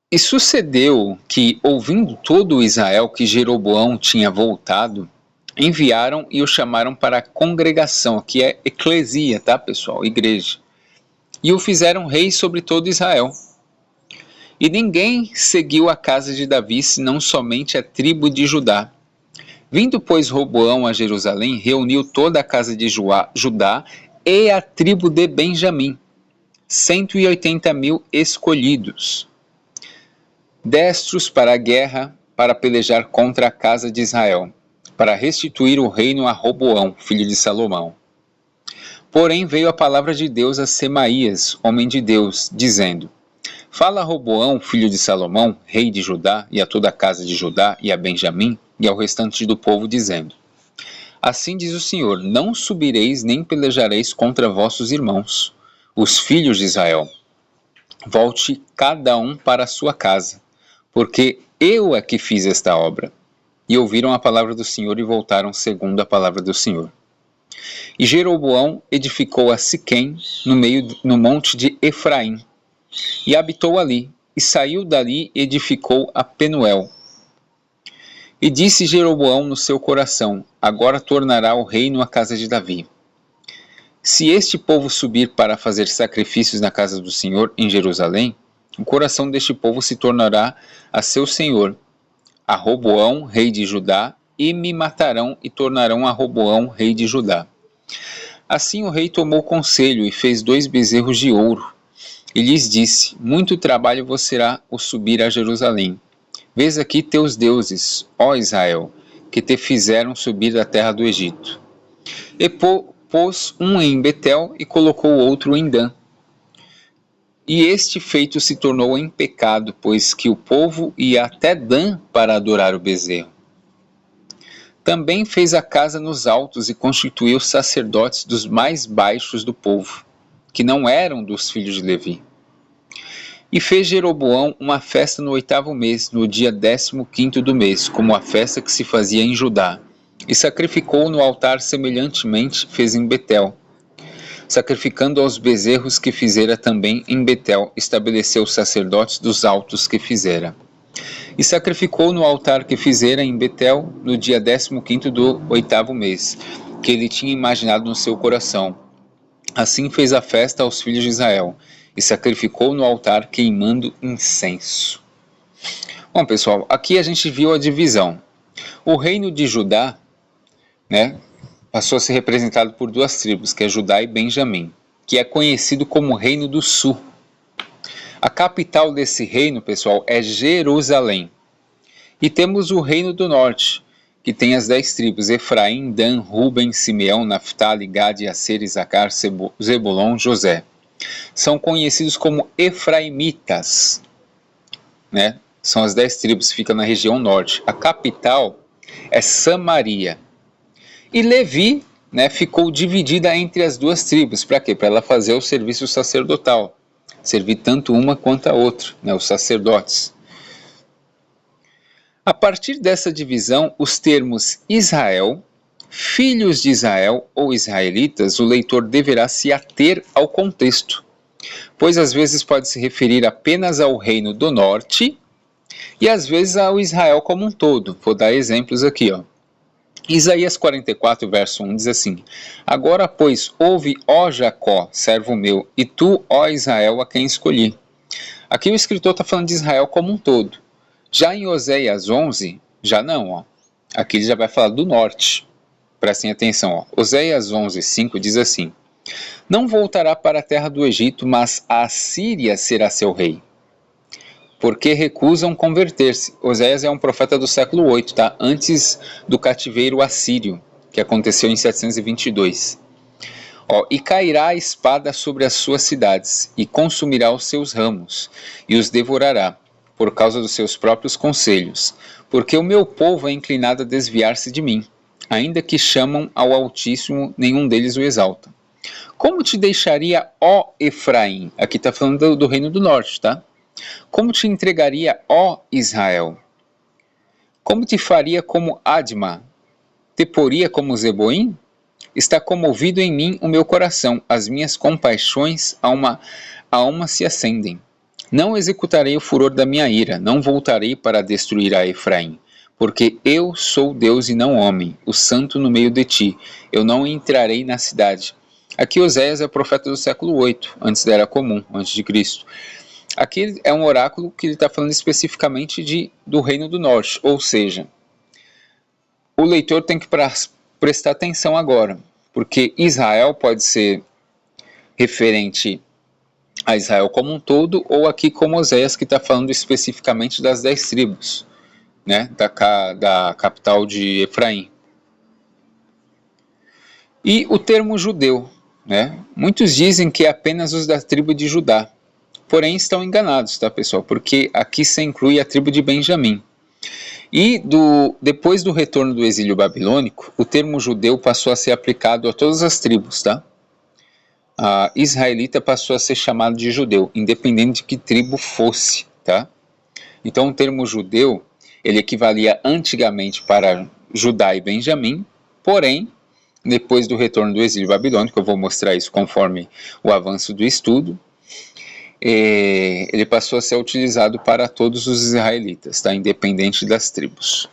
E sucedeu que, ouvindo todo Israel que Jeroboão tinha voltado, enviaram e o chamaram para a congregação, que é eclesia, tá, pessoal? Igreja. E o fizeram rei sobre todo Israel. E ninguém seguiu a casa de Davi, senão somente a tribo de Judá. Vindo, pois, Roboão a Jerusalém, reuniu toda a casa de Judá e a tribo de Benjamim, 180.000 escolhidos, destros para a guerra, para pelejar contra a casa de Israel, para restituir o reino a Roboão, filho de Salomão. Porém veio a palavra de Deus a Semaías, homem de Deus, dizendo: Fala a Roboão, filho de Salomão, rei de Judá, e a toda a casa de Judá, e a Benjamim, e ao restante do povo, dizendo: Assim diz o Senhor: Não subireis nem pelejareis contra vossos irmãos, os filhos de Israel. Volte cada um para a sua casa, porque eu é que fiz esta obra. E ouviram a palavra do Senhor e voltaram segundo a palavra do Senhor. E Jeroboão edificou a Siquém, no monte de Efraim, e habitou ali, e saiu dali e edificou a Penuel. E disse Jeroboão no seu coração: Agora tornará o reino à casa de Davi. Se este povo subir para fazer sacrifícios na casa do Senhor em Jerusalém, o coração deste povo se tornará a seu senhor, a Roboão, rei de Judá, e me matarão e tornarão a Roboão, rei de Judá. Assim o rei tomou conselho e fez 2 bezerros de ouro, e lhes disse: Muito trabalho vos será o subir a Jerusalém. Vês aqui teus deuses, ó Israel, que te fizeram subir da terra do Egito. E pôs um em Betel e colocou o outro em Dan. E este feito se tornou em pecado, pois que o povo ia até Dan para adorar o bezerro. Também fez a casa nos altos e constituiu sacerdotes dos mais baixos do povo, que não eram dos filhos de Levi. E fez Jeroboão uma festa no 8º mês, no dia 15º do mês, como a festa que se fazia em Judá, e sacrificou no altar semelhantemente fez em Betel. Sacrificando aos bezerros que fizera também em Betel, estabeleceu os sacerdotes dos altos que fizera. E sacrificou no altar que fizera em Betel no dia 15º do 8º mês, que ele tinha imaginado no seu coração. Assim fez a festa aos filhos de Israel, e sacrificou no altar queimando incenso. Bom, pessoal, aqui a gente viu a divisão. O reino de Judá, passou a ser representado por 2 tribos, que é Judá e Benjamim, que é conhecido como Reino do Sul. A capital desse reino, pessoal, é Jerusalém. E temos o Reino do Norte, que tem as 10 tribos: Efraim, Dan, Ruben, Simeão, Naftali, Gade, Aser, Isacar, Zebulon, José. São conhecidos como Efraimitas, São as 10 tribos que ficam na região norte. A capital é Samaria. E Levi, ficou dividida entre as 2 tribos. Para quê? Para ela fazer o serviço sacerdotal. Servir tanto uma quanto a outra, os sacerdotes. A partir dessa divisão, os termos Israel, filhos de Israel ou israelitas, o leitor deverá se ater ao contexto, pois às vezes pode se referir apenas ao reino do norte e às vezes ao Israel como um todo. Vou dar exemplos aqui, Isaías 44, verso 1 diz assim: Agora, pois, ouve, ó Jacó, servo meu, e tu, ó Israel, a quem escolhi. Aqui o escritor está falando de Israel como um todo. Já em Oséias 11, já não, Aqui ele já vai falar do norte. Prestem atenção, Oséias 11, 5 diz assim: Não voltará para a terra do Egito, mas a Assíria será seu rei, porque recusam converter-se. Oséias é um profeta do século 8, antes do cativeiro assírio, que aconteceu em 722. E cairá a espada sobre as suas cidades, e consumirá os seus ramos, e os devorará, por causa dos seus próprios conselhos, porque o meu povo é inclinado a desviar-se de mim, ainda que chamam ao Altíssimo, nenhum deles o exalta. Como te deixaria, ó Efraim? Aqui está falando do reino do norte, Como te entregaria, ó Israel? Como te faria como Adma? Te poria como Zeboim? Está comovido em mim o meu coração, as minhas compaixões a uma se acendem. Não executarei o furor da minha ira, não voltarei para destruir a Efraim, porque eu sou Deus e não homem, o santo no meio de ti. Eu não entrarei na cidade. Aqui Oséias é o profeta do século 8, antes da Era Comum, antes de Cristo. Aqui é um oráculo que ele está falando especificamente do Reino do Norte, ou seja, o leitor tem que prestar atenção agora, porque Israel pode ser referente a Israel como um todo, ou aqui como Oséias, que está falando especificamente das 10 tribos, né, da capital de Efraim. E o termo judeu, né, muitos dizem que é apenas os da tribo de Judá, porém estão enganados, tá, pessoal, porque aqui se inclui a tribo de Benjamim. E depois do retorno do exílio babilônico, o termo judeu passou a ser aplicado a todas as tribos, tá? A israelita passou a ser chamado de judeu, independente de que tribo fosse, tá? Então o termo judeu, ele equivalia antigamente para Judá e Benjamim, porém, depois do retorno do exílio babilônico, eu vou mostrar isso conforme o avanço do estudo, ele passou a ser utilizado para todos os israelitas, tá? Independente das tribos.